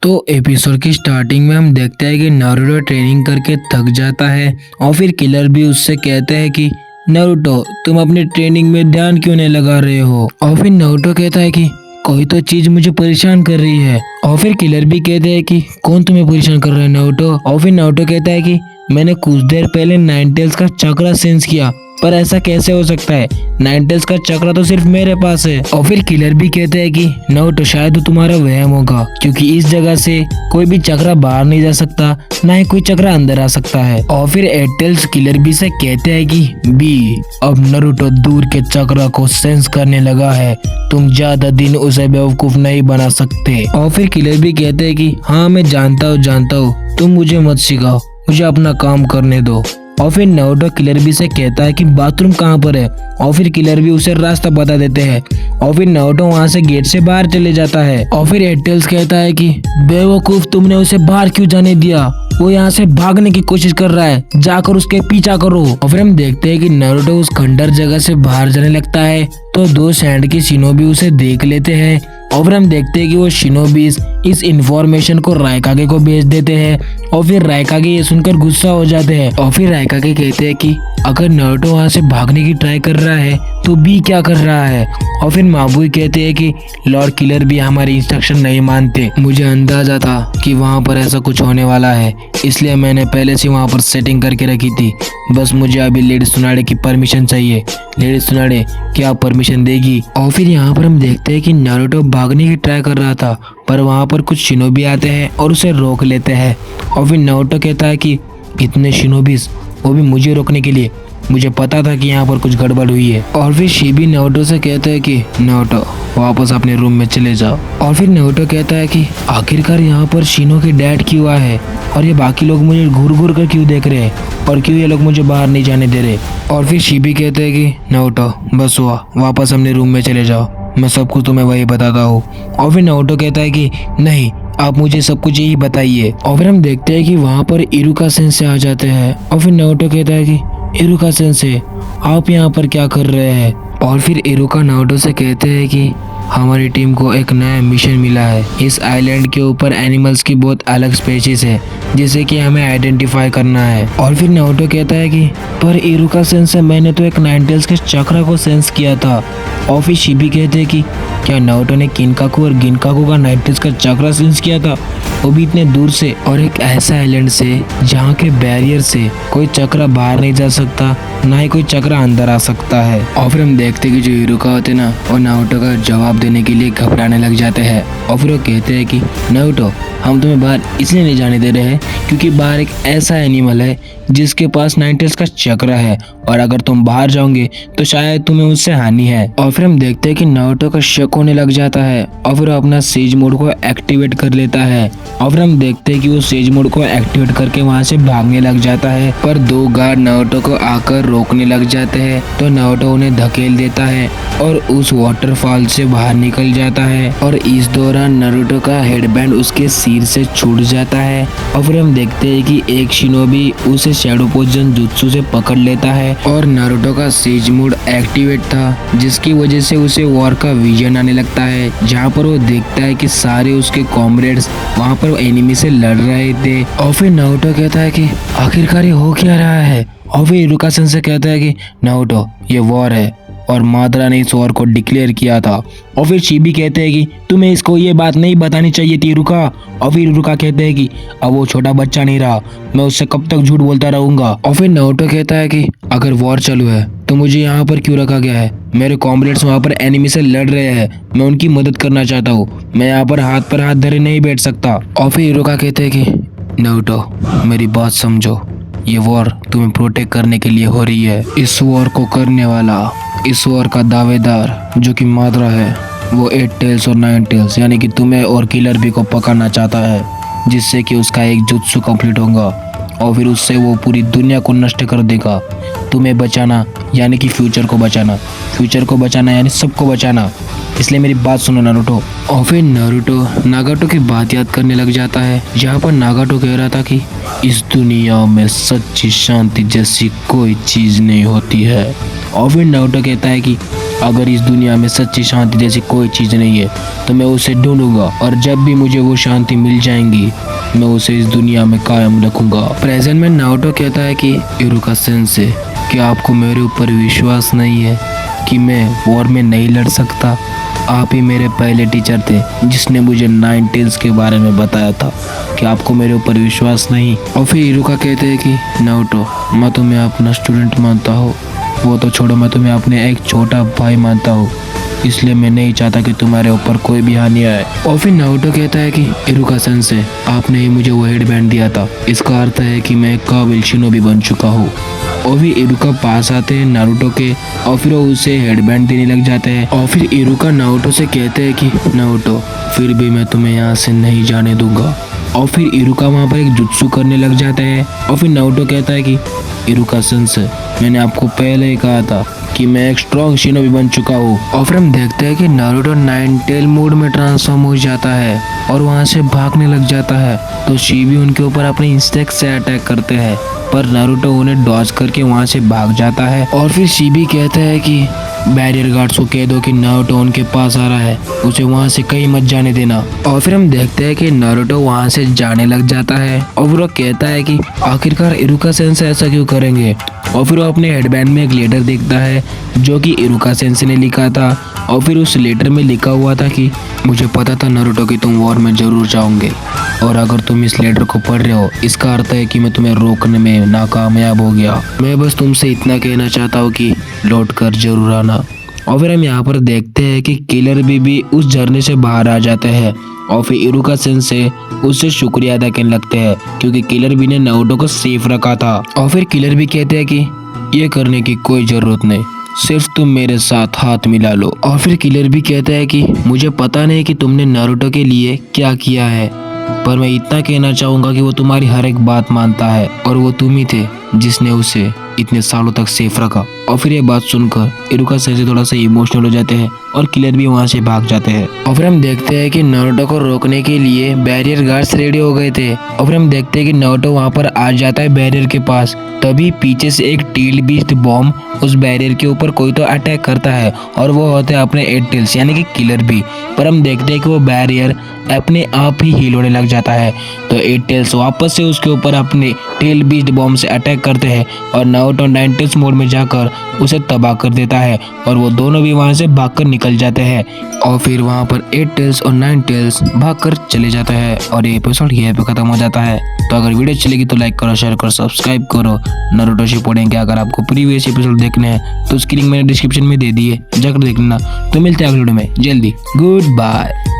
तो एपिसोड की स्टार्टिंग में हम देखते हैं कि नारुतो ट्रेनिंग करके थक जाता है और फिर किलर भी उससे कहते हैं कि नारुतो तुम अपनी ट्रेनिंग में ध्यान क्यों नहीं लगा रहे हो। और फिर नारुतो कहता है कि कोई तो चीज मुझे परेशान कर रही है। और फिर किलर भी कहते हैं कि कौन तुम्हें परेशान कर रहा है नारुतो। और फिर नारुतो कहता है कि मैंने कुछ देर पहले नाइन टेल्स का चक्रा सेंस किया, पर ऐसा कैसे हो सकता है, नाइन टेल्स का चक्रा तो सिर्फ मेरे पास है। और फिर किलर भी कहते हैं कि नारुतो शायद तुम्हारा वहम होगा, क्योंकि इस जगह से कोई भी चक्रा बाहर नहीं जा सकता, ना ही कोई चक्रा अंदर आ सकता है। और फिर एट टेल्स किलर भी से कहते हैं कि बी अब नारुतो दूर के चक्रा को सेंस करने लगा है, तुम ज्यादा दिन उसे बेवकूफ नहीं बना सकते। और फिर किलर भी कहते हैं कि हाँ मैं जानता हूँ, तुम मुझे मत सिखाओ, मुझे अपना काम करने दो। और फिर नारुतो किलर भी से कहता है कि बाथरूम कहाँ पर है। और फिर किलर भी उसे रास्ता बता देते हैं। और फिर नारुतो वहाँ से गेट से बाहर चले जाता है। और फिर एट टेल्स कहता है कि बेवकूफ तुमने उसे बाहर क्यों जाने दिया, वो यहाँ से भागने की कोशिश कर रहा है, जाकर उसके पीछा करो। और फिर हम देखते हैं कि नारुतो उस खंडर जगह से बाहर जाने लगता है तो दो सैंड के शिनोबी उसे देख लेते हैं। और फिर हम देखते हैं कि वो शिनोबीज इस इंफॉर्मेशन को रायकागे को भेज देते हैं। और फिर रायकागे ये सुनकर गुस्सा हो जाते हैं। और फिर रायकागे कहते हैं कि अगर नारुतो वहाँ से भागने की ट्राई कर रहा है तो बी क्या कर रहा है। और फिर माबुई कहते हैं कि लॉर्ड किलर भी हमारे इंस्ट्रक्शन नहीं मानते, मुझे अंदाजा था कि वहाँ पर ऐसा कुछ होने वाला है, इसलिए मैंने पहले से वहाँ पर सेटिंग करके रखी थी, बस मुझे अभी लेडी सुनाडे की परमिशन चाहिए। लेडी सुनाडे क्या परमिशन देगी। और फिर यहाँ पर हम देखते हैं कि नारुतो भागने की ट्राई कर रहा था, पर वहाँ पर कुछ शिनोबी आते हैं और उसे रोक लेते हैं। और फिर नारुतो कहता है कि इतने शिनोबीज, वो भी मुझे रोकने के लिए, मुझे पता था कि यहाँ पर कुछ गड़बड़ हुई है। और फिर शिबी नारुतो से कहते हैं कि नारुतो वापस अपने रूम में चले जाओ। और फिर नारुतो कहता है कि आखिरकार यहाँ पर शिनो के डैड क्यों आए हैं और ये बाकी लोग मुझे घूर घूर कर क्यों देख रहे हैं और क्यों ये लोग मुझे बाहर नहीं जाने दे रहे। और फिर शिबी कहते हैं कि नारुतो बस हुआ, वापस अपने रूम में चले जाओ, मैं सब कुछ तुम्हें वही बताता हूँ। और फिर नारुतो कहता है कि नहीं, आप मुझे सब कुछ यही बताइए। और फिर हम देखते हैं कि वहाँ पर इरुका सेंसे आ जाते हैं। और फिर नारुतो कहता है कि इरुका सेंसे आप यहाँ पर क्या कर रहे हैं। और फिर इरुका नारुतो से कहते हैं कि हमारी टीम को एक नया मिशन मिला है, इस आइलैंड के ऊपर एनिमल्स की बहुत अलग स्पेशीज है जिसे कि हमें आइडेंटिफाई करना है। और फिर नारुतो कहता है कि पर इरुका सेंसे मैंने तो एक नाइन टेल्स के चक्रा को सेंस किया था। और फिर शिबी कहते हैं कि क्या नारुतो ने किनकाकू और गिनकाकू का नाइन टेल्स का चक्रा सेंस किया था, वो भी इतने दूर से और एक ऐसा आइलैंड से जहाँ के बैरियर से कोई चक्रा बाहर नहीं जा सकता, ना ही कोई चक्रा अंदर आ सकता है। और फिर हम देखते हैं कि जो इरुका होते ना, और नारुतो का जवाब देने के लिए घबराने लग जाते हैं। और फिर वो कहते हैं कि नारुतो हम तुम्हें बाहर इसलिए नहीं जाने दे रहे हैं क्योंकि बाहर एक ऐसा एनिमल है जिसके पास नाइन टेल्स का चक्रा है, और अगर तुम बाहर जाओगे तो शायद तुम्हें उससे हानि है। और फिर हम देखते हैं कि नारुतो का शक होने लग जाता है और फिर अपना सेज मोड को एक्टिवेट कर लेता है। और फिर हम देखते हैं कि वो सेज मोड को एक्टिवेट करके वहाँ से भागने लग जाता है, पर दो गार्ड नारुतो को आकर रोकने लग जाते हैं, तो नारुतो उन्हें धकेल देता है और उस वाटरफॉल से बाहर निकल जाता है। और इस दौरान नारुतो का हेडबैंड उसके सिर से छूट जाता है। और फिर हम देखते हैं कि एक शिनोबी उसे शैडो पोजन जुत्सु से पकड़ लेता है और नारुतो का सेज मोड एक्टिवेट था, जिसकी वजह से उसे वॉर का विजन आने लगता है, जहाँ पर वो देखता है कि सारे उसके कॉमरेड्स वहाँ पर एनिमी से लड़ रहे थे। और फिर नारुतो कहता है कि आखिरकार ये हो क्या रहा है। और फिर इरुका सेंसे कहता है कि नारुतो ये वॉर है और मादरा ने इस वॉर को डिक्लेयर किया था। और फिर शिबी कहते हैं कि तुम्हें इसको ये बात नहीं बतानी चाहिए थी इरुका। और फिर इरुका कहते हैं कि अब वो छोटा बच्चा नहीं रहा, मैं उससे कब तक झूठ बोलता रहूंगा। और फिर नारुतो कहता है कि अगर वॉर चालू है तो मुझे यहाँ पर क्यों रखा गया है, मेरे कॉमरेड्स वहाँ पर एनिमी से लड़ रहे हैं, मैं उनकी मदद करना चाहता हूँ, मैं यहाँ पर हाथ धरे नहीं बैठ सकता। और फिर इरुका कहते हैं कि नारुतो मेरी बात समझो, ये वॉर तुम्हें प्रोटेक्ट करने के लिए हो रही है, इस वॉर को करने वाला, इस वॉर का दावेदार जो कि मादरा है, वो एट टेल्स और नाइन टेल्स यानी कि तुम्हें और किलर बी को पकड़ना चाहता है, जिससे कि उसका एक जुत्सु कंप्लीट होगा और फिर उससे वो पूरी दुनिया को नष्ट कर देगा। तुम्हें बचाना यानी कि फ्यूचर को बचाना यानी सबको बचाना, इसलिए मेरी बात सुनो नारुतो। और फिर नारुतो नागाटो की बात याद करने लग जाता है, जहाँ पर नागाटो कह रहा था कि इस दुनिया में सच्ची शांति जैसी कोई चीज नहीं होती है। और फिर नारुतो कहता है कि अगर इस दुनिया में सच्ची शांति जैसी कोई चीज नहीं है तो मैं उसे ढूंढूंगा और जब भी मुझे वो शांति मिल जाएंगी मैं उसे इस दुनिया में कायम रखूंगा। प्रेजेंट में नारुतो कहता है कि इरुका सेंसे, क्या आपको मेरे ऊपर विश्वास नहीं है कि मैं वॉर में नहीं लड़ सकता? आप ही मेरे पहले टीचर थे जिसने मुझे 9 टेल्स के बारे में बताया था कि आपको मेरे ऊपर विश्वास नहीं। और फिर इरुका कहते हैं कि नारुतो, मैं तुम्हें अपना स्टूडेंट मानता हूँ, वो तो छोड़ो, मैं तुम्हें अपने एक छोटा भाई मानता हूँ, इसलिए मैं नहीं चाहता कि तुम्हारे ऊपर कोई भी हानि आए। और फिर नारुतो कहता है कि इरुका सेंसे, आपने ही मुझे वो हेड बैंड दिया था, इसका अर्थ है कि मैं काबिल शिनोबी बन चुका हूँ। और फिर इरुका पास आते हैं नारुतो के और फिर वो उसे हेडबैंड देने लग जाते हैं। और फिर इरुका नारुतो से कहते हैं कि नारुतो, फिर भी मैं तुम्हें यहाँ से नहीं जाने दूंगा। और फिर इरुका वहाँ पर एक जुत्सु करने लग जाते हैं। और फिर नारुतो कहता है कि इरुका सेंसे, मैंने आपको पहले ही कहा था कि मैं एक स्ट्रॉन्ग शिनोबी बन चुका हूँ। और फिर हम देखते हैं कि नारुतो 9 टेल मोड में ट्रांसफॉर्म हो जाता है और वहाँ से भागने लग जाता है। तो शिबी उनके ऊपर अपने इंस्टेक्ट से अटैक करते हैं पर नारुतो उन्हें डॉज करके वहाँ से भाग जाता है। और फिर शिबी कहता है कि बैरियर गार्ड्स को कह दो कि नारुतो उनके पास आ रहा है, उसे वहाँ से कहीं मत जाने देना। और फिर हम देखते हैं कि नारुतो वहाँ से जाने लग जाता है और फिर वो कहता है कि आखिरकार इरुका सेंसे ऐसा क्यों करेंगे। और फिर वो अपने हेडबैंड में एक लेटर देखता है जो कि इरुका सेंसे ने लिखा था। और फिर उस लेटर में लिखा हुआ था कि मुझे पता था नारुतो कि तुम वॉर में जरूर जाओगे और अगर तुम इस लेटर को पढ़ रहे हो इसका अर्थ है कि मैं तुम्हें रोकने में नाकामयाब हो गया। मैं बस तुमसे इतना कहना चाहता हूँ कि लौट कर जरूर आना। और फिर हम यहाँ पर देखते हैं कि किलर भी उस झरने से बाहर आ जाते हैं और फिर इरुका सेंसे उससे शुक्रिया अदा करने लगते हैं क्योंकि किलर भी ने नारुतो को सेफ रखा था। और फिर किलर भी कहते हैं कि ये करने की कोई जरूरत नहीं, सिर्फ तुम मेरे साथ हाथ मिला लो। और फिर किलर भी कहता है कि मुझे पता नहीं कि तुमने नारुतो के लिए क्या किया है पर मैं इतना कहना चाहूंगा कि वो तुम्हारी हर एक बात मानता है और वो तुम ही थे जिसने उसे इतने सालों तक सेफ रखा। और फिर ये बात सुनकर इरुका सेंसे थोड़ा सा इमोशनल हो जाते हैं और किलर भी वहाँ से भाग जाते हैं। और फिर हम देखते हैं कि नारुतो को रोकने के लिए बैरियर गार्ड्स रेडी हो गए थे। और फिर हम देखते हैं कि नारुतो वहाँ पर आ जाता है बैरियर के पास, तभी पीछे से एक टील बीस्ट बॉम्ब उस बैरियर के ऊपर कोई तो अटैक करता है और वो होते हैं अपने 8 टेल्स यानी कि किलर भी। पर हम देखते हैं कि वो बैरियर अपने आप ही हील होने लग जाता है तो 8 टेल्स वापस से उसके ऊपर अपने टेल बीस्ट बॉम्ब से अटैक करते हैं और नारुतो 9 टेल्स मोड में जाकर उसे तबाह कर देता है और वो दोनों भी वहां से भागकर निकल जाते हैं। और फिर वहां पर 8 टेल्स और 9 टेल्स भागकर चले जाते हैं और ये एपिसोड यहीं पे खत्म हो जाता है। तो अगर वीडियो अच्छी लगी तो लाइक करो, शेयर करो, सब्सक्राइब करो। नारुतो शिपुडेन के अगर आपको प्रीवियस एपिसोड देखने हैं तो उसकी लिंक मैंने डिस्क्रिप्शन में दे दी है, जाकर देख लेना। तो मिलते हैं अगले वीडियो में जल्दी। Good bye.